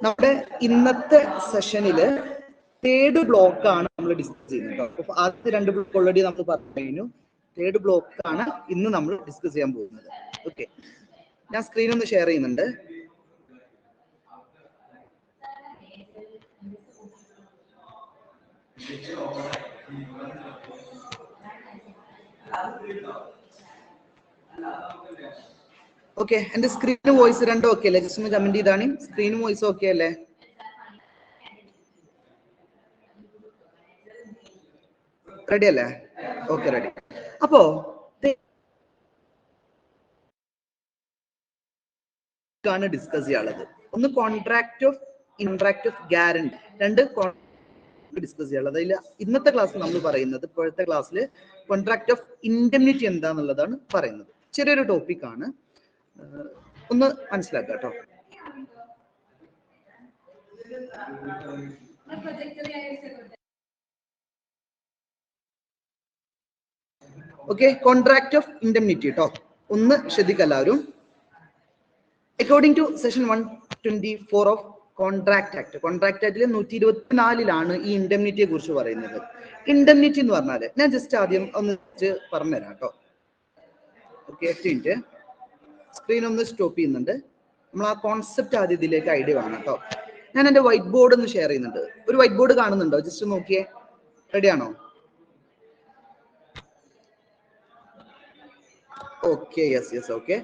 നമ്മുടെ ഇന്നത്തെ സെഷനിൽ തേർഡ് ബ്ലോക്കാണ് നമ്മൾ ഡിസ്കസ് ചെയ്യുന്നത്. അപ്പൊ ആദ്യത്തെ 2 ബ്ലോക്ക് ഓൾറെഡി നമ്മൾ പറഞ്ഞു. തേർഡ് ബ്ലോക്കാണ് ഇന്ന് നമ്മൾ ഡിസ്കസ് ചെയ്യാൻ പോകുന്നത്. ഓക്കെ, ഞാൻ സ്ക്രീൻ ഒന്ന് ഷെയർ ചെയ്യുന്നുണ്ട്. ഓക്കെ, എന്റെ സ്ക്രീനും വോയിസ് രണ്ടും ഓക്കെ അല്ലേ? ജസ്റ്റ് ഒന്ന് കമന്റ് ചെയ്താണ്. സ്ക്രീനും വോയിസും ഓക്കെ അല്ലേ? റെഡി അല്ലേ? Okay, ready. അപ്പോ ആണ് ഡിസ്കസ് ചെയ്യാനുള്ളത്. ഒന്ന് contract of interact of guarantee, രണ്ട് ഡിസ്കസ് ചെയ്യാനുള്ളത്. അതിൽ ഇന്നത്തെ ക്ലാസ് നമ്മൾ പറയുന്നത്, ഇപ്പോഴത്തെ ക്ലാസ്സിൽ കോൺട്രാക്ട് ഓഫ് ഇൻഡെംനിറ്റി എന്താന്നുള്ളതാണ് പറയുന്നത്. ചെറിയൊരു ടോപ്പിക്കാണ്, ഒന്ന് മനസ്സിലാക്കുക കേട്ടോ. ഓക്കെ, കോൺട്രാക്ട് ഓഫ് ഇൻഡെംനിറ്റി കേട്ടോ, ഒന്ന് ശ്രദ്ധിക്കുക എല്ലാവരും. According to section 124 of contract act, contract ആക്ടിൽ 124 ഈ ഇൻഡെംനിറ്റിയെ കുറിച്ച് പറയുന്നത്. ഇൻഡെംനിറ്റി എന്ന് പറഞ്ഞാല് ഞാൻ ജസ്റ്റ് ആദ്യം ഒന്ന് പറഞ്ഞുതരാം കേട്ടോ. ഓക്കെ, സ്ക്രീൻ ഒന്ന് സ്റ്റോപ്പ് ചെയ്യുന്നുണ്ട്. നമ്മൾ ആ കോൺസെപ്റ്റ് ആദ്യം ഇതിലേക്ക് ഐഡിയ വേണം കേട്ടോ. ഞാൻ എന്റെ വൈറ്റ് ബോർഡ് ഒന്ന് ഷെയർ ചെയ്യുന്നുണ്ട്. ഒരു വൈറ്റ് ബോർഡ് കാണുന്നുണ്ടോ? ജസ്റ്റ് നോക്കിയേ. റെഡി ആണോ? Okay, yes, okay.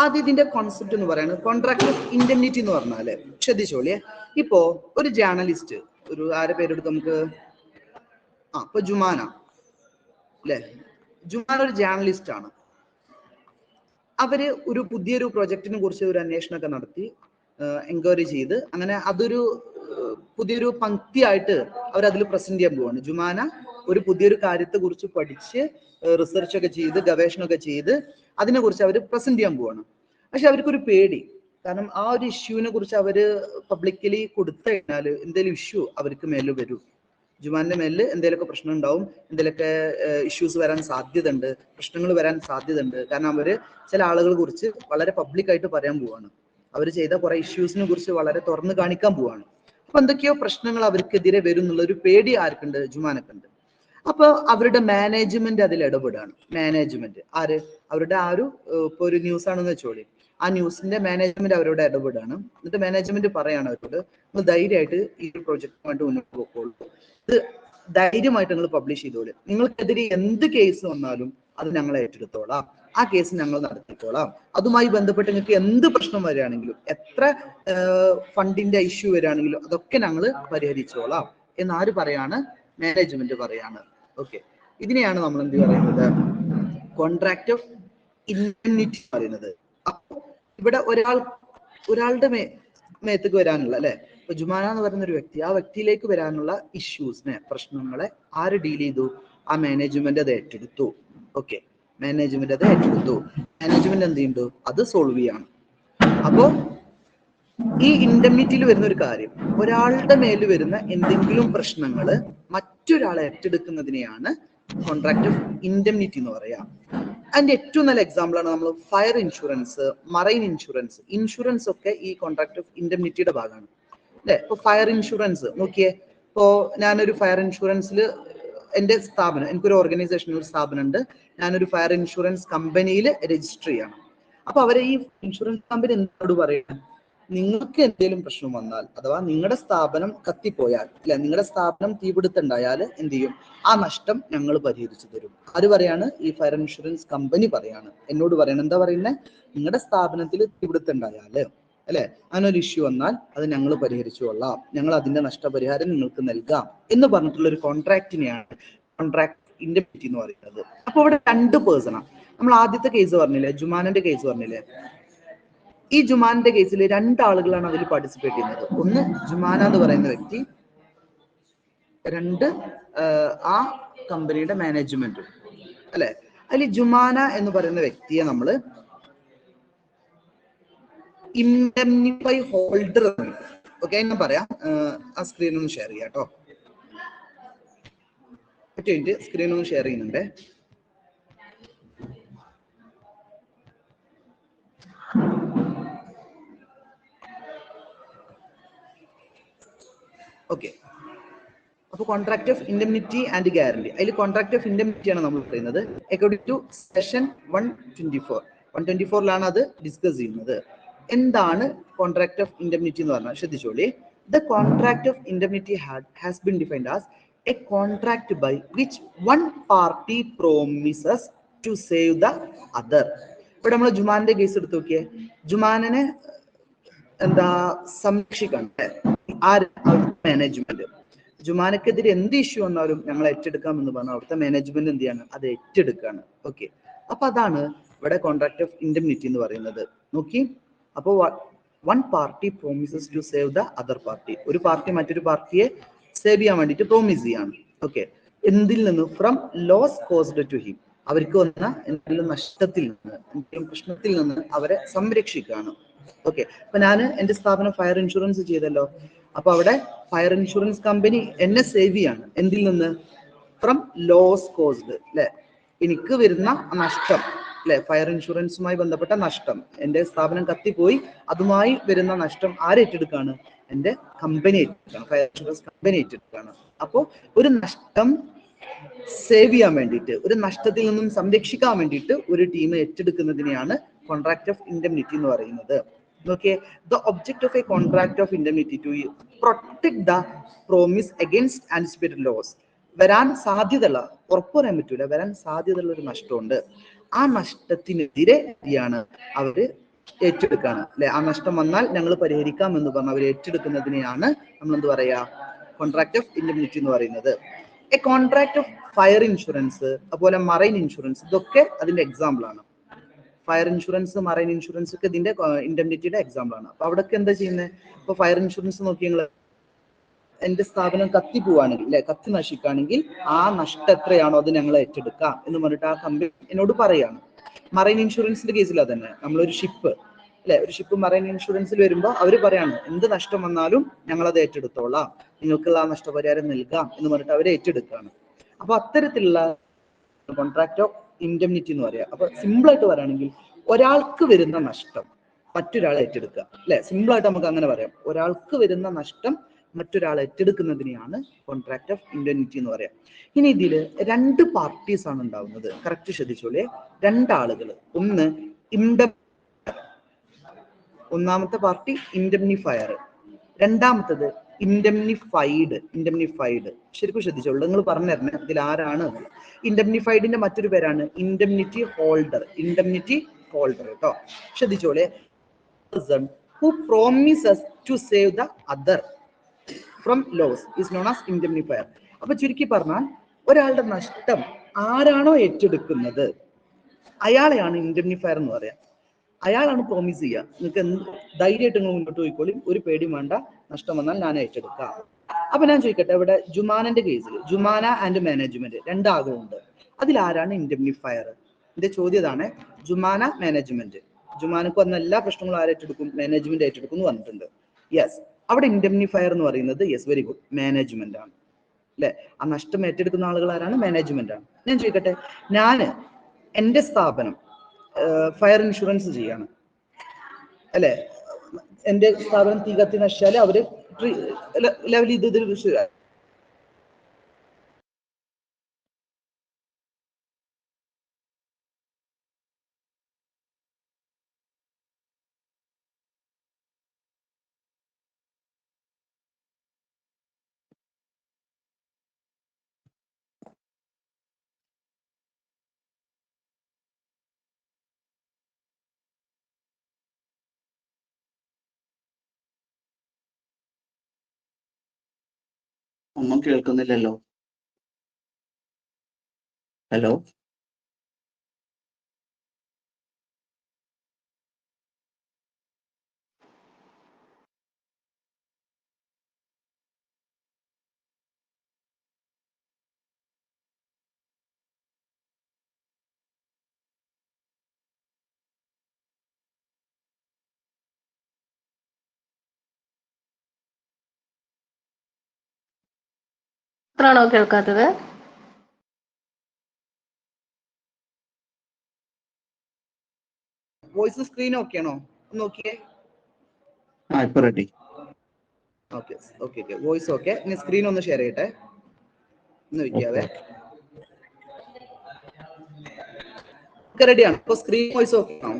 ആദ്യം ഇതിന്റെ കോൺസെപ്റ്റ് എന്ന് പറയുന്നത് കോൺട്രാക്ട് ഓഫ് ഇൻഡെംനിറ്റി എന്ന് പറഞ്ഞാല് ശ്രദ്ധിച്ചോളിയെ. ഇപ്പോ ഒരു ജേർണലിസ്റ്റ്, ഒരു ആരെ പേരെടുത്ത് നമുക്ക്, ഇപ്പൊ ജുമാന അല്ലെ, ജുമാന ഒരു ജേർണലിസ്റ്റ് ആണ്. അവര് ഒരു പുതിയൊരു പ്രൊജക്ടിനെ കുറിച്ച് ഒരു അന്വേഷണമൊക്കെ നടത്തി, എൻക്വയറി ചെയ്ത്, അങ്ങനെ അതൊരു പുതിയൊരു പങ്ക്തിയായിട്ട് അവർ അതിൽ പ്രസന്റ് ചെയ്യാൻ പോവാണ്. ജുമാന ഒരു പുതിയൊരു കാര്യത്തെ കുറിച്ച് പഠിച്ച് റിസർച്ച് ഒക്കെ ചെയ്ത് ഗവേഷണമൊക്കെ ചെയ്ത് അതിനെ കുറിച്ച് അവർ പ്രസന്റ് ചെയ്യാൻ പോവാണ്. പക്ഷെ അവർക്കൊരു പേടി, കാരണം ആ ഒരു ഇഷ്യൂവിനെ കുറിച്ച് അവര് പബ്ലിക്കലി കൊടുത്തു കഴിഞ്ഞാൽ എന്തെങ്കിലും ഇഷ്യൂ അവർക്ക് മേലിൽ വരും. ജുമാന്റെ മേലിൽ എന്തെങ്കിലുമൊക്കെ പ്രശ്നം ഉണ്ടാവും, എന്തെങ്കിലുമൊക്കെ ഇഷ്യൂസ് വരാൻ സാധ്യതയുണ്ട്, പ്രശ്നങ്ങൾ വരാൻ സാധ്യതയുണ്ട്. കാരണം അവര് ചില ആളുകളെ കുറിച്ച് വളരെ പബ്ലിക്കായിട്ട് പറയാൻ പോവാണ്. അവർ ചെയ്ത കുറെ ഇഷ്യൂസിനെ കുറിച്ച് വളരെ തുറന്നു കാണിക്കാൻ പോവാണ്. അപ്പൊ എന്തൊക്കെയോ പ്രശ്നങ്ങൾ അവർക്കെതിരെ വരും എന്നുള്ള ഒരു പേടി ആർക്കുണ്ട്? ജുമാനക്കുണ്ട്. അപ്പൊ അവരുടെ മാനേജ്മെന്റ് അതിൽ ഇടപെടുകയാണ്. മാനേജ്മെന്റ് ആര്? അവരുടെ ആ ഒരു ഇപ്പൊ ഒരു ന്യൂസ് ആണെന്ന് വെച്ചോളി, ആ ന്യൂസിന്റെ മാനേജ്മെന്റ് അവരോട് ഇടപെടുകയാണ്. എന്നിട്ട് മാനേജ്മെന്റ് പറയാണ് അവരോട്, നിങ്ങൾ ധൈര്യമായിട്ട് ഈ ഒരു പ്രൊജക്റ്റുമായിട്ട് മുന്നോട്ട് പോയിക്കോളൂ, ഇത് ധൈര്യമായിട്ട് നിങ്ങൾ പബ്ലിഷ് ചെയ്തോളൂ, നിങ്ങൾക്കെതിരെ എന്ത് കേസ് വന്നാലും അത് ഞങ്ങൾ ഏറ്റെടുത്തോളാം, ആ കേസ് ഞങ്ങൾ നടത്തിക്കോളാം, അതുമായി ബന്ധപ്പെട്ട് നിങ്ങൾക്ക് എന്ത് പ്രശ്നം വരികയാണെങ്കിലും, എത്ര ഫണ്ടിന്റെ ഇഷ്യൂ വരികയാണെങ്കിലും അതൊക്കെ ഞങ്ങൾ പരിഹരിച്ചോളാം എന്നാര് പറയാണ്? മാനേജ്മെന്റ് പറയാണ്. ഓക്കെ, ഇതിനെയാണ് നമ്മൾ എന്ത് പറയുന്നത്? കോൺട്രാക്ട് ഓഫ് ഇൻഡെംനിറ്റി പറയുന്നത്. അപ്പൊ ഇവിടെ ഒരാളുടെ മേത്തേക്ക് വരാനുള്ള, അല്ലെ, ഇപ്പൊ ജുമാന എന്ന് പറയുന്ന ഒരു വ്യക്തി, ആ വ്യക്തിയിലേക്ക് വരാനുള്ള ഇഷ്യൂസിനെ, പ്രശ്നങ്ങളെ ആര് ഡീൽ ചെയ്തു? ആ മാനേജ്മെന്റ് അത് ഏറ്റെടുത്തു. ഓക്കെ, മാനേജ്മെന്റ് അത് ഏറ്റെടുത്തു. മാനേജ്മെന്റ് എന്ത് ചെയ്യുന്നു? അത് സോൾവ് ചെയ്യാണ്. അപ്പോ ഈ ഇൻഡെംനിറ്റിയിൽ വരുന്ന ഒരു കാര്യം, ഒരാളുടെ മേൽ വരുന്ന എന്തെങ്കിലും പ്രശ്നങ്ങള് മറ്റൊരാളെ ഏറ്റെടുക്കുന്നതിനെയാണ് കോൺട്രാക്ട് ഓഫ് ഇൻഡെംനിറ്റി എന്ന് പറയാം. അതിന്റെ ഏറ്റവും നല്ല എക്സാമ്പിൾ ആണ് നമ്മൾ fire insurance, marine insurance. Insurance ഒക്കെ ഈ കോൺട്രാക്ട് ഓഫ് ഇൻഡെംനിറ്റിയുടെ ഭാഗമാണ്, അല്ലെ? ഇപ്പൊ ഫയർ ഇൻഷുറൻസ് നോക്കിയേ. ഇപ്പോ ഞാനൊരു ഫയർ ഇൻഷുറൻസിൽ, എന്റെ സ്ഥാപനം, എനിക്കൊരു ഓർഗനൈസേഷൻ, ഒരു സ്ഥാപനം ഉണ്ട്, ഞാനൊരു ഫയർ ഇൻഷുറൻസ് കമ്പനിയിൽ രജിസ്റ്റർ ചെയ്യണം. അപ്പൊ അവരെ ഈ ഇൻഷുറൻസ് കമ്പനി എന്നോട് പറയണം, നിങ്ങൾക്ക് എന്തെങ്കിലും പ്രശ്നം വന്നാൽ, അഥവാ നിങ്ങളുടെ സ്ഥാപനം കത്തിപ്പോയാൽ, അല്ലെ, നിങ്ങളുടെ സ്ഥാപനം തീപിടുത്തുണ്ടായാൽ എന്ത് ചെയ്യും? ആ നഷ്ടം ഞങ്ങൾ പരിഹരിച്ചു തരും. ആര് പറയാണ്? ഈ ഫയർ ഇൻഷുറൻസ് കമ്പനി പറയാണ്, എന്നോട് പറയണം. എന്താ പറയുന്നത്? നിങ്ങളുടെ സ്ഥാപനത്തിൽ തീപിടുത്തുണ്ടായാല്, അല്ലെ, അങ്ങനെ ഒരു ഇഷ്യൂ വന്നാൽ അത് ഞങ്ങൾ പരിഹരിച്ചു കൊള്ളാം, ഞങ്ങൾ അതിന്റെ നഷ്ടപരിഹാരം നിങ്ങൾക്ക് നൽകാം എന്ന് പറഞ്ഞിട്ടുള്ള ഒരു കോൺട്രാക്റ്റിനെയാണ് കോൺട്രാക്ട് ഇൻഡെംനിറ്റി എന്ന് പറയുന്നത്. അപ്പൊ ഇവിടെ 2 പേഴ്സണാണ്. നമ്മൾ ആദ്യത്തെ കേസ് പറഞ്ഞില്ലേ, ജുമാനന്റെ കേസ് പറഞ്ഞില്ലേ, ഈ ജുമാന്റെ കേസിൽ 2 ആളുകളാണ് അതിൽ പാർട്ടിസിപ്പേറ്റ് ചെയ്യുന്നത്. ഒന്ന് ജുമാന എന്ന് പറയുന്ന വ്യക്തി, 2 ആ കമ്പനിയുടെ മാനേജ്മെന്റ്, അല്ലെ. അതിൽ ജുമാന എന്ന് പറയുന്ന വ്യക്തിയെ നമ്മൾ ഇൻഡെംനിഫൈ ഹോൾഡർ. ഓക്കെ, ഞാൻ പറയാം. ആ സ്ക്രീൻ ഒന്ന് ഷെയർ ചെയ്യാം കേട്ടോ. സ്ക്രീൻ ഒന്ന് ഷെയർ ചെയ്യുന്നുണ്ട്. ഓക്കെ. അപ്പോൾ contract of indemnity and guarantee, അതിൽ കോൺട്രാക്ട് ഓഫ് ഇൻഡെംനിറ്റി ആണ് നമ്മൾ പറയുന്നത്. അക്കോർഡിംഗ് ടു സെഷൻ 124 അത് ഡിസ്കസ് ചെയ്യുന്നത്. എന്താണ് കോൺട്രാക്ട് ഓഫ് ഇൻഡെംനിറ്റി എന്ന് പറഞ്ഞാൽ ശ്രദ്ധിച്ചോളി. The contract of indemnity has been defined as a contract by which one party promises to save the other. ഇവിടെ നമ്മൾ ജുമാന്റെ കേസ് എടുത്ത് നോക്കിയേ. ജുമാനെ എന്താ സംരക്ഷിക്കണം മാനേജ്മെന്റ്. ജുമാനക്കെതിരെ എന്ത് ഇഷ്യൂ വന്നാലും ഞങ്ങൾ ഏറ്റെടുക്കാം എന്ന് പറഞ്ഞാൽ അവിടുത്തെ മാനേജ്മെന്റ് എന്ത് ചെയ്യാണ്, അത് ഏറ്റെടുക്കാണ്. ഓക്കെ, അപ്പൊ അതാണ് ഇവിടെ കോൺട്രാക്ട് ഓഫ് ഇൻഡെംനിറ്റി എന്ന് പറയുന്നത്. നോക്കി, അപ്പോ one party promises to save the other party, ഒരു പാർട്ടി മറ്റൊരു പാർട്ടിയെ സേവ് ചെയ്യാൻ വേണ്ടിയിട്ട് പ്രോമിസ് ചെയ്യാണ്. ഓക്കെ, എന്തിൽ നിന്ന്? From loss caused to him, അവർക്ക് വന്ന എന്തെങ്കിലും നഷ്ടത്തിൽ നിന്ന്, എന്തെങ്കിലും പ്രശ്നത്തിൽ നിന്ന് അവരെ സംരക്ഷിക്കുകയാണ്. ഓക്കെ, അപ്പൊ ഞാൻ എന്റെ സ്ഥാപനം ഫയർ ഇൻഷുറൻസ് ചെയ്തല്ലോ. അപ്പൊ അവിടെ ഫയർ ഇൻഷുറൻസ് കമ്പനി എന്നെ സേവ് ചെയ്യാണ്. എന്തിൽ നിന്ന്? ഫ്രം ലോസ് കോസ്ഡ്, അല്ലെ, എനിക്ക് വരുന്ന നഷ്ടം, അല്ലെ, ഫയർ ഇൻഷുറൻസുമായി ബന്ധപ്പെട്ട നഷ്ടം, എന്റെ സ്ഥാപനം കത്തിപ്പോയി, അതുമായി വരുന്ന നഷ്ടം ആരേറ്റെടുക്കാണ്? എന്റെ കമ്പനി ഏറ്റെടുക്കാണ്, ഫയർ ഇൻഷുറൻസ് കമ്പനി ഏറ്റെടുക്കാണ്. അപ്പോ ഒരു നഷ്ടം സേവ് ചെയ്യാൻ വേണ്ടിയിട്ട്, ഒരു നഷ്ടത്തിൽ നിന്നും സംരക്ഷിക്കാൻ വേണ്ടിയിട്ട് ഒരു ടീം ഏറ്റെടുക്കുന്നതിനെയാണ് കോൺട്രാക്ട് ഓഫ് ഇൻഡെംനിറ്റി എന്ന് പറയുന്നത്. Okay, the object of a contract of indemnity to protect the promise against anticipated loss. വരാൻ സാധ്യതയുള്ള, ഉറപ്പ് പറയാൻ പറ്റൂല, വരാൻ സാധ്യതയുള്ള ഒരു നഷ്ടമുണ്ട്. ആ നഷ്ടത്തിനെതിരെ അവര് ഏറ്റെടുക്കാണ്, അല്ലെ, ആ നഷ്ടം വന്നാൽ ഞങ്ങൾ പരിഹരിക്കാം എന്ന് പറഞ്ഞ് അവർ ഏറ്റെടുക്കുന്നതിനെയാണ് നമ്മൾ എന്ത് പറയാ? കോൺട്രാക്ട് ഓഫ് ഇൻഡെംനിറ്റി എന്ന് പറയുന്നത്. A contract of fire insurance, അതുപോലെ മറൈൻ ഇൻഷുറൻസ്, ഇതൊക്കെ അതിന്റെ എക്സാമ്പിൾ ആണ്. ഫയർ ഇൻഷുറൻസ്, മറൈൻ ഇൻഷുറൻസ് ഒക്കെ ഇതിന്റെ ഇൻഡെംനിറ്റിയുടെ എക്സാമ്പിൾ ആണ്. അപ്പൊ അവിടെയൊക്കെ എന്താ ചെയ്യുന്നത്? ഇപ്പൊ ഫയർ ഇൻഷുറൻസ് നോക്കി, നിങ്ങൾ എന്റെ സ്ഥാപനം കത്തി പോവാണെങ്കിൽ, അല്ലെ, കത്തി നശിക്കുകയാണെങ്കിൽ ആ നഷ്ടം എത്രയാണോ അത് ഞങ്ങൾ ഏറ്റെടുക്കാം എന്ന് പറഞ്ഞിട്ട് ആ കമ്പനി എന്നോട് പറയാണ്. മറൈൻ ഇൻഷുറൻസിന്റെ കേസിൽ അതന്നെ, നമ്മളൊരു ഷിപ്പ്, അല്ലെ, ഒരു ഷിപ്പ് മറൈൻ ഇൻഷുറൻസിൽ വരുമ്പോൾ അവർ പറയാണ് എന്ത് നഷ്ടം വന്നാലും ഞങ്ങൾ അത് ഏറ്റെടുത്തോളാം, നിങ്ങൾക്കുള്ള ആ നഷ്ടപരിഹാരം നൽകാം എന്ന് പറഞ്ഞിട്ട് അവർ ഏറ്റെടുക്കുകയാണ്. അപ്പൊ അത്തരത്തിലുള്ള കോൺട്രാക്ട് ഓഫ് ഇൻഡെംനിറ്റി എന്ന് പറയാം. അപ്പൊ സിമ്പിൾ ആയിട്ട് പറയുകയാണെങ്കിൽ ഒരാൾക്ക് വരുന്ന നഷ്ടം മറ്റൊരാൾ ഏറ്റെടുക്കുക, അല്ലെ, സിമ്പിൾ ആയിട്ട് നമുക്ക് അങ്ങനെ പറയാം. ഒരാൾക്ക് വരുന്ന നഷ്ടം മറ്റൊരാൾ ഏറ്റെടുക്കുന്നതിനെയാണ് കോൺട്രാക്ട് ഓഫ് ഇൻഡെംനിറ്റി എന്ന് പറയാം. ഇനി ഇതിൽ രണ്ട് പാർട്ടീസ് ആണ് ഉണ്ടാവുന്നത്. കറക്റ്റ് ശ്രദ്ധിച്ചോളേ, രണ്ടാളുകൾ. ഒന്ന് ഒന്നാമത്തെ പാർട്ടി ഇൻഡെംനിഫയർ, രണ്ടാമത്തത് ഇൻഡെംനിഫൈഡ്. ശരിക്കും ശ്രദ്ധിച്ചോളൂ, നിങ്ങൾ പറഞ്ഞു തരണേ ഇതിൽ ആരാണ്. ഇൻഡെംനിഫൈഡിന്റെ മറ്റൊരു പേരാണ് ഇൻഡെംനിറ്റി ഹോൾഡർ. കേട്ടോ, ശ്രദ്ധിച്ചോളെ. person who promises to save the other from loss is known as indemnifier. അപ്പൊ ചുരുക്കി പറഞ്ഞാൽ ഒരാളുടെ നഷ്ടം ആരാണോ ഏറ്റെടുക്കുന്നത് അയാളെയാണ് ഇൻഡെംനിഫയർ എന്ന് പറയാം. അയാളാണ് പ്രോമിസ് ചെയ്യുക, നിങ്ങൾക്ക് ധൈര്യമായിട്ട് നിങ്ങൾ മുന്നോട്ട് പോയിക്കോളും, ഒരു പേടിയും വേണ്ട, നഷ്ടം വന്നാൽ ഞാൻ ഏറ്റെടുക്കാം. അപ്പൊ ഞാൻ ചോദിക്കട്ടെ, ഇവിടെ ജുമാനന്റെ കേസിൽ ജുമാന ആൻഡ് മാനേജ്മെന്റ് രണ്ടാളുണ്ട്, അതിലാരാണ് ഇൻഡെംനിഫയർ? എന്റെ ചോദ്യം ഇതാണ്. ജുമാന, മാനേജ്മെന്റ്. ജുമാനക്ക് വന്ന എല്ലാ പ്രശ്നങ്ങളും ആരേറ്റെടുക്കും? മാനേജ്മെന്റ് ഏറ്റെടുക്കും എന്ന് പറഞ്ഞിട്ടുണ്ട്. യെസ്, അവിടെ ഇൻഡെംനിഫയർ എന്ന് പറയുന്നത്, യെസ്, വെരി ഗുഡ്, മാനേജ്മെന്റ് ആണ്, അല്ലെ. ആ നഷ്ടം ഏറ്റെടുക്കുന്ന ആളുകൾ ആരാണ്? മാനേജ്മെന്റ് ആണ്. ഞാൻ ചോദിക്കട്ടെ, ഞാൻ എന്റെ സ്ഥാപനം ഫയർ ഇൻഷുറൻസ് ചെയ്യാണ്, അല്ലെ, എന്റെ സ്ഥാപനം തീ കത്തി നശിച്ചാല് അവര് ലെവൽ ഇത് ഒന്നും കേൾക്കുന്നില്ലല്ലോ. ഹലോ, ാണോ കേൾക്കാത്തത്? വോയിസ് സ്ക്രീൻ ഓക്കെ ആണോ? നോക്കിയേ. ഇപ്പൊ ready. Okay okay okay, voice okay. ഇനി സ്ക്രീൻ ഒന്ന് ഷെയർ ചെയ്യട്ടെ, ഒന്ന് വെക്കാവേ. റെഡിയാണ് ഇപ്പൊ? സ്ക്രീൻ വോയിസ് ഓക്കെ ആണോ?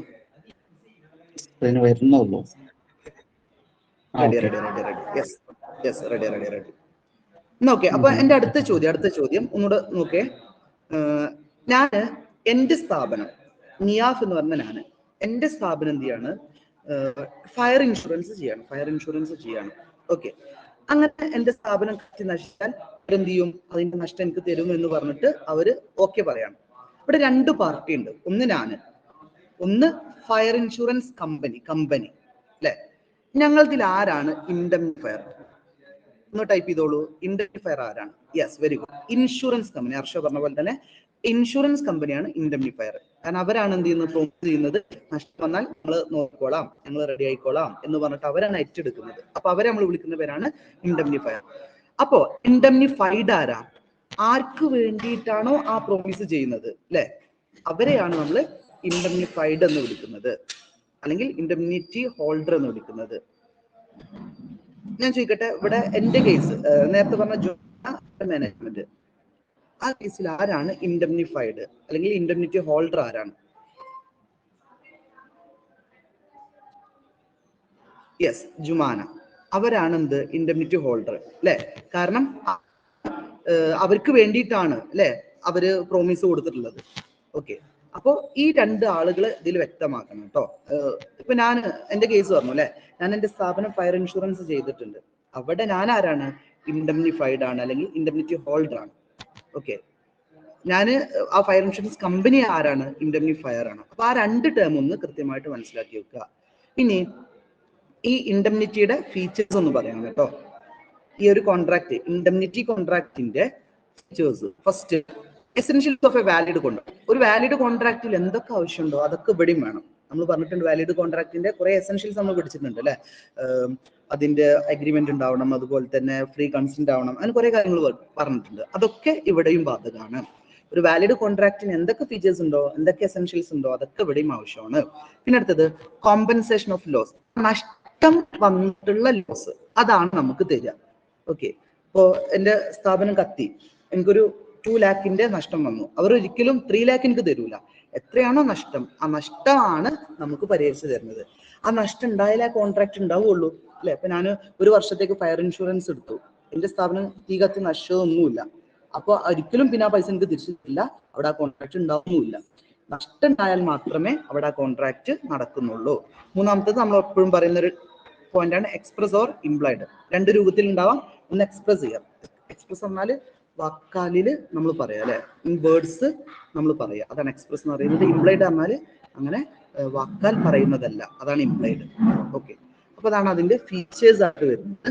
വരുന്നുള്ളൂ. Ready ready ready ready, yes yes, ready ready ready. Okay, അപ്പൊ എന്റെ അടുത്ത ചോദ്യം ഒന്നുകൂടെ നോക്കേ. ഞാന് എന്റെ സ്ഥാപനം നിയാഫ് എന്ന് പറഞ്ഞ എന്റെ സ്ഥാപനം എന്ത് ചെയ്യാണ്, ഫയർ ഇൻഷുറൻസ് ചെയ്യാണ്. ഓക്കെ, അങ്ങനെ എന്റെ സ്ഥാപനം നശിച്ചാൽ എന്ത് ചെയ്യും, അതിന്റെ നഷ്ടം എനിക്ക് തരും എന്ന് പറഞ്ഞിട്ട് അവര് ഓക്കെ പറയാണ്. ഇവിടെ രണ്ട് പാർട്ടി ഉണ്ട്, ഒന്ന് ഫയർ ഇൻഷുറൻസ് കമ്പനി അല്ലെ. ഞങ്ങളതിൽ ആരാണ് ഇൻഡംനിഫയർ? ഒന്ന് ടൈപ്പ് ചെയ്തോളൂ, ഇൻഡംനിഫയർ ആരാണ്? Yes, very good, insurance company. Harsha പറഞ്ഞ പോലെ തന്നെ ഇൻഷുറൻസ് കമ്പനിയാണ് ഇൻഡംനിഫയർ. കാരണം അവരാണ് എന്ത് ചെയ്യുന്നത്, പ്രോമിസ് ചെയ്യുന്നത് നഷ്ടം വന്നാൽ നമ്മൾ നോക്കിക്കോളാം, ഞങ്ങൾ റെഡി ആയിക്കോളാം എന്ന് പറഞ്ഞിട്ട് അവരാണ് ഏറ്റെടുക്കുന്നത്. അപ്പൊ അവരെ നമ്മൾ വിളിക്കുന്ന പേരാണ് ഇൻഡംനിഫയർ. അപ്പോ ഇൻഡംനിഫൈഡ് ആരാ? ആർക്ക് വേണ്ടിയിട്ടാണോ ആ പ്രോമിസ് ചെയ്യുന്നത് അല്ലെ, അവരെയാണ് നമ്മൾ ഇൻഡംനിഫൈഡ് എന്ന് വിളിക്കുന്നത്, അല്ലെങ്കിൽ ഇൻഡംനിറ്റി ഹോൾഡർ എന്ന് വിളിക്കുന്നത്. ഞാൻ ചോദിക്കട്ടെ, ഇവിടെ എന്റെ കേസ് നേരത്തെ പറഞ്ഞ മാനേജ്മെന്റ്, ആ കേസിൽ ആരാണ് ഇൻഡംനിഫൈഡ് അല്ലെങ്കിൽ ഇൻഡംനിറ്റി ഹോൾഡർ ആരാണ്? യെസ്, ജുമാന. അവരാണ് എന്ത്, ഇൻഡംനിറ്റി ഹോൾഡർ അല്ലെ. കാരണം അവർക്ക് വേണ്ടിയിട്ടാണ് അല്ലെ അവര് പ്രോമിസ് കൊടുത്തിട്ടുള്ളത്. ഓക്കെ, അപ്പോ ഈ രണ്ട് ആളുകൾ ഇതിൽ വ്യക്തമാക്കണം കേട്ടോ. ഇപ്പൊ ഞാൻ എന്റെ കേസ് പറഞ്ഞു അല്ലെ, ഞാൻ എന്റെ സ്ഥാപനം ഫയർ ഇൻഷുറൻസ് ചെയ്തിട്ടുണ്ട്. അവിടെ ഞാൻ ആരാണ്, ഇൻഡംനിഫൈഡ് ആണ് അല്ലെങ്കിൽ ഇൻഡംനിറ്റി ഹോൾഡർ ആണ്. ഓക്കെ, ഞാന് ആ ഫയർ ഇൻഷുറൻസ് കമ്പനി ആരാണ്, ഇൻഡംനിഫയർ ആണ്. അപ്പൊ ആ രണ്ട് ടേം ഒന്ന് കൃത്യമായിട്ട് മനസ്സിലാക്കി വെക്കുക. ഇനി ഈ ഇൻഡംനിറ്റിയുടെ ഫീച്ചേഴ്സ് ഒന്ന് പറയാം കേട്ടോ. ഈ ഒരു കോൺട്രാക്ട്, ഇൻഡംനിറ്റി കോൺട്രാക്ടിന്റെ features. First, essentials of a valid contract. ഒരു വാലിഡ് കോൺട്രാക്റ്റിൽ എന്തൊക്കെ ആവശ്യമുണ്ടോ അതൊക്കെ ഇവിടെയും വേണം. നമ്മൾ പറഞ്ഞിട്ടുണ്ട് വാലിഡ് കോൺട്രാക്ടിന്റെ കുറെ എസെൻഷ്യൽസ് നമ്മൾ പഠിച്ചിട്ടുണ്ട് അല്ലെ. അതിന്റെ അഗ്രിമെന്റ് ഉണ്ടാവണം, അതുപോലെ തന്നെ ഫ്രീ കൺസെന്റ് ആവണം, അങ്ങനെ കുറെ കാര്യങ്ങൾ പറഞ്ഞിട്ടുണ്ട്. അതൊക്കെ ഇവിടെയും ബാധകമാണ്. ഒരു വാലിഡ് കോൺട്രാക്റ്റിന് എന്തൊക്കെ ഫീച്ചേഴ്സ് ഉണ്ടോ, എന്തൊക്കെ എസെൻഷ്യൽസ് ഉണ്ടോ അതൊക്കെ ഇവിടെയും ആവശ്യമാണ്. പിന്നെ അടുത്തത് കോമ്പൻസേഷൻ ഓഫ് ലോസ്. നഷ്ടം വന്നിട്ടുള്ള ലോസ് അതാണ് നമുക്ക് തരിക. ഓക്കെ, ഇപ്പോ എന്റെ സ്ഥാപനം കത്തി, എനിക്കൊരു 2 lakhന്റെ നഷ്ടം വന്നു. അവർ ഒരിക്കലും 3 lakh എനിക്ക് തരൂല. എത്രയാണോ നഷ്ടം, ആ നഷ്ടമാണ് നമുക്ക് പരിഹരിച്ചു തരുന്നത്. ആ നഷ്ടം ഉണ്ടായാലേ ആ കോൺട്രാക്ട് ഉണ്ടാവുള്ളൂ അല്ലെ. ഇപ്പൊ ഞാൻ ഒരു വർഷത്തേക്ക് ഫയർ ഇൻഷുറൻസ് എടുത്തു, എന്റെ സ്ഥാപനം തീ കത്തി നഷ്ടമൊന്നുമില്ല. അപ്പൊ ഒരിക്കലും പിന്നെ ആ പൈസ എനിക്ക് തിരിച്ചിട്ടില്ല, അവിടെ ആ കോൺട്രാക്ട് ഉണ്ടാവുന്നില്ല. നഷ്ടം ഉണ്ടായാൽ മാത്രമേ അവിടെ ആ കോൺട്രാക്ട് നടക്കുന്നുള്ളൂ. മൂന്നാമത്തേത് നമ്മൾ എപ്പോഴും പറയുന്ന ഒരു പോയിന്റ് ആണ് എക്സ്പ്രസ് ഓർ ഇംപ്ലൈഡ്. രണ്ട് രൂപത്തിൽ ഉണ്ടാവാം. ഒന്ന് എക്സ്പ്രസ് ചെയ്യാം. എക്സ്പ്രസ് പറഞ്ഞാല് വാക്കാലില് നമ്മൾ പറയാം അല്ലെ, ഇൻ വേർഡ്സ് നമ്മൾ പറയാം, അതാണ് എക്സ്പ്രസ് എന്ന് പറയുന്നത്. ഇംപ്ലൈഡ് പറഞ്ഞാല് അങ്ങനെ വാക്കാൽ പറയുന്നതല്ല, അതാണ് ഇംപ്ലൈഡ്. ഓക്കെ, അപ്പൊ അതാണ് അതിന്റെ ഫീച്ചേഴ്സ് ആയിട്ട് വരുന്നത്.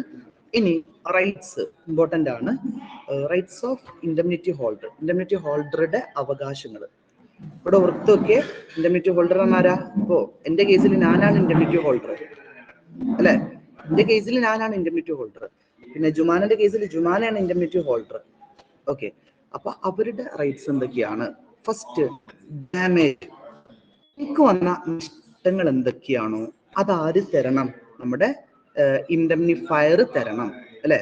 ഇനി റൈറ്റ്സ് ഇമ്പോർട്ടന്റ് ആണ്. Rights of indemnity holder, indemnity ഹോൾഡറുടെ അവകാശങ്ങൾ ഇവിടെ ഓർത്തൊക്കെ. Indemnity holder എന്നാരാ? ഇപ്പോ എന്റെ കേസിൽ ഞാനാണ് ഇൻഡംനിറ്റി ഹോൾഡർ അല്ലെ. എന്റെ കേസിൽ ഞാനാണ് ഇൻഡംനിറ്റി ഹോൾഡർ. പിന്നെ ജുമാനന്റെ കേസിൽ ജുമാനയാണ് ഇൻഡംനിറ്റി ഹോൾഡർ. ഓക്കെ, അപ്പൊ അവരുടെ റൈറ്റ്സ് എന്തൊക്കെയാണ്? First, damage. എനിക്ക് വന്ന നഷ്ടങ്ങൾ എന്തൊക്കെയാണോ അതാര് തരണം? നമ്മുടെ ഇൻഡംനിഫയർ തരണം അല്ലെ.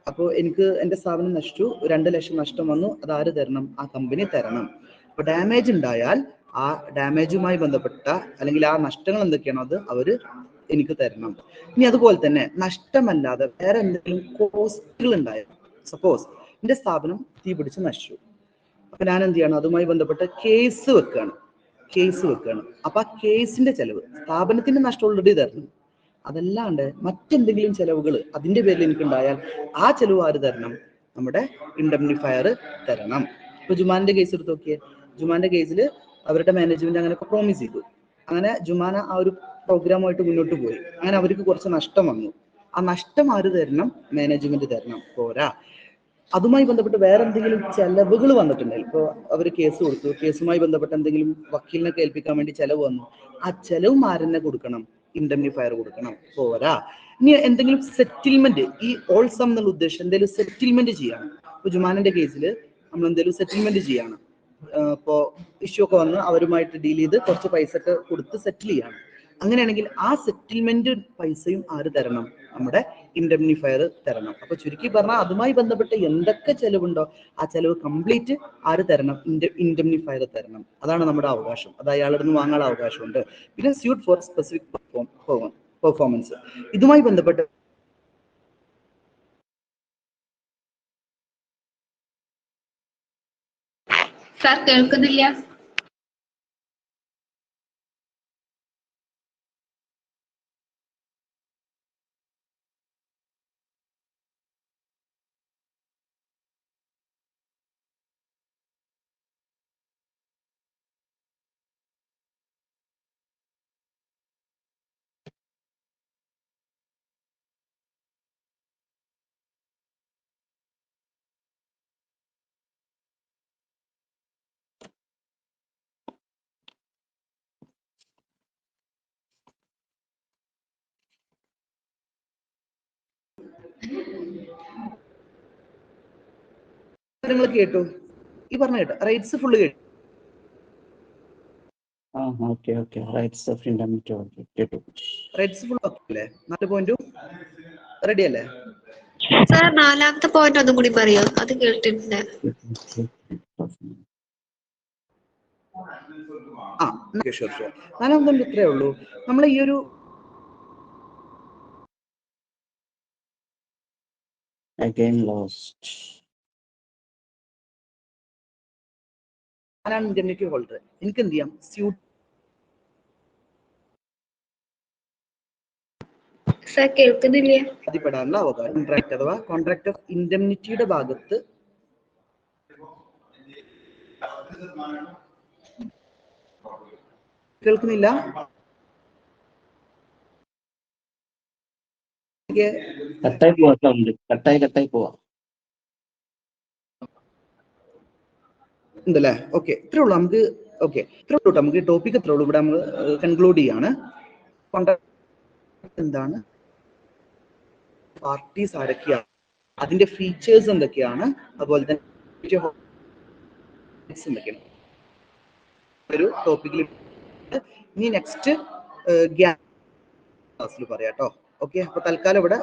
അപ്പോൾ എനിക്ക് എന്റെ സ്ഥാപനം നശിച്ചു, 2 ലക്ഷം നഷ്ടം വന്നു, അതാര് തരണം? ആ കമ്പനി തരണം. അപ്പൊ ഡാമേജ് ഉണ്ടായാൽ ആ ഡാമേജുമായി ബന്ധപ്പെട്ട അല്ലെങ്കിൽ ആ നഷ്ടങ്ങൾ എന്തൊക്കെയാണോ അത് അവര് എനിക്ക് തരണം. ഇനി അതുപോലെ തന്നെ നഷ്ടമല്ലാതെ വേറെ എന്തെങ്കിലും കോസ്റ്റുകൾ ഉണ്ടായാൽ, സപ്പോസ് എന്റെ സ്ഥാപനം തീ പിടിച്ച് നശിച്ചു, അപ്പൊ ഞാൻ എന്ത് ചെയ്യണം? അതുമായി ബന്ധപ്പെട്ട് കേസ് വെക്കുകയാണ്. അപ്പൊ ആ കേസിന്റെ ചെലവ് സ്ഥാപനത്തിന്റെ നഷ്ടം ഓൾറെഡി തരണം. അതല്ലാണ്ട് മറ്റെന്തെങ്കിലും ചെലവുകൾ അതിന്റെ പേരിൽ എനിക്കുണ്ടായാൽ ആ ചെലവ് ആര് തരണം? നമ്മുടെ ഇൻഡംനിഫയർ തരണം. ഇപ്പൊ ജുമാന്റെ കേസ് എടുത്ത് നോക്കിയേ. ജുമാന്റെ കേസിൽ അവരുടെ മാനേജ്മെന്റ് അങ്ങനെയൊക്കെ പ്രോമിസ് ചെയ്തു. അങ്ങനെ ജുമാന ആ ഒരു പ്രോഗ്രാമായിട്ട് മുന്നോട്ട് പോയി. അങ്ങനെ അവർക്ക് കുറച്ച് നഷ്ടം വന്നു. ആ നഷ്ടം ആര് തരണം? മാനേജ്മെന്റ് തരണം. പോരാ, അതുമായി ബന്ധപ്പെട്ട് വേറെ എന്തെങ്കിലും ചെലവുകൾ വന്നിട്ടുണ്ടെങ്കിൽ, ഇപ്പോൾ അവർ കേസ് കൊടുത്തു, കേസുമായി ബന്ധപ്പെട്ട് എന്തെങ്കിലും വക്കീലിനെ കേൾപ്പിക്കാൻ വേണ്ടി ചെലവ് വന്നു, ആ ചെലവും ആരെന്നെ കൊടുക്കണം? ഇൻഡംനിഫയർ കൊടുക്കണം. പോരാ, ഇനി എന്തെങ്കിലും സെറ്റിൽമെന്റ്, ഈ ഓൾസം എന്നുള്ള ഉദ്ദേശം എന്തെങ്കിലും സെറ്റിൽമെന്റ് ചെയ്യാണ്. ഇപ്പൊ ജുമാനന്റെ കേസിൽ നമ്മൾ എന്തെങ്കിലും സെറ്റിൽമെന്റ് ചെയ്യാണ്. ഇപ്പോ ഇഷ്യൂ ഒക്കെ വന്ന് അവരുമായിട്ട് ഡീൽ ചെയ്ത് കുറച്ച് പൈസ ഒക്കെ കൊടുത്ത് സെറ്റിൽ ചെയ്യാണ്. അങ്ങനെയാണെങ്കിൽ ആ സെറ്റിൽമെന്റ് പൈസയും ആര് തരണം? നമ്മുടെ ഇൻഡെംനിഫയർ തരണം. അപ്പൊ ചുരുക്കി പറഞ്ഞാൽ അതുമായി ബന്ധപ്പെട്ട് എന്തൊക്കെ ചെലവുണ്ടോ ആ ചെലവ് കംപ്ലീറ്റ് ആര് തരണം? ഇൻഡെംനിഫയർ തരണം. അതാണ് നമ്മുടെ അവകാശം. അത് അയാളുടെ നിന്ന് വാങ്ങാനുള്ള അവകാശമുണ്ട്. പിന്നെ സ്യൂട്ട് ഫോർ സ്പെസിഫിക് പെർഫോമൻസ്, ഇതുമായി ബന്ധപ്പെട്ട് സാർ കേൾക്കുന്നില്ല. നിങ്ങൾ കേട്ടു, ഈ പറഞ്ഞ കേട്ടോ, റൈറ്റ്സ് ഫുള്ള് കേട്ടു. റൈറ്റ്സ് ഫുൾ അല്ലേ? 4 പോയിന്റും റെഡി അല്ലേ? സാർ 4ാമത്തെ പോയിന്റ് ഒന്നും കൂടി പറയോ? അത് കേട്ടിട്ടുണ്ട്. ഷുവർ. 4ാമത്തെ പോയിന്റ് ഇത്രേ ഉള്ളൂ. നമ്മൾ ഈ ഒരു ഇൻഡെംനിറ്റി ഹോൾഡർ, എനിക്ക് എന്ത് ചെയ്യാം? സ്യൂട്ട് സാർ കേൾക്കുന്നില്ല. അതിപ്പെടാനുള്ള അവകാശം കോൺട്രാക്ട് അഥവാ കോൺട്രാക്ട് ഓഫ് ഇൻഡെംനിറ്റിയുടെ ഭാഗത്ത് കേൾക്കുന്നില്ല. കട്ടായി പോവാ ഉണ്ടല്ലേ? ഓക്കെ, ഇത്രേ ഉള്ളൂ നമുക്ക്. ഓക്കെ, ഇത്രേ ഉള്ളൂ. നമുക്ക് ടോപ്പിക് ഇത്രേ ഉള്ളൂ. ഇവിടെ നമ്മൾ കൺക്ലൂഡ് ചെയ്യാണ്. കോൺട്രാക്ട് എന്താണ്, പാർട്ടീസ് ആരൊക്കെയാണ്, അതിന്റെ ഫീച്ചേഴ്സ് എന്തൊക്കെയാണ്, അതുപോലെ തന്നെ എന്തൊക്കെയാണ് ഒരു ടോപ്പിക്കിൽ. ഇനി നെക്സ്റ്റ് ക്ലാസ്സിൽ പറയാം കേട്ടോ. ഓക്കെ, അപ്പൊ തൽക്കാലം ഇവിടെ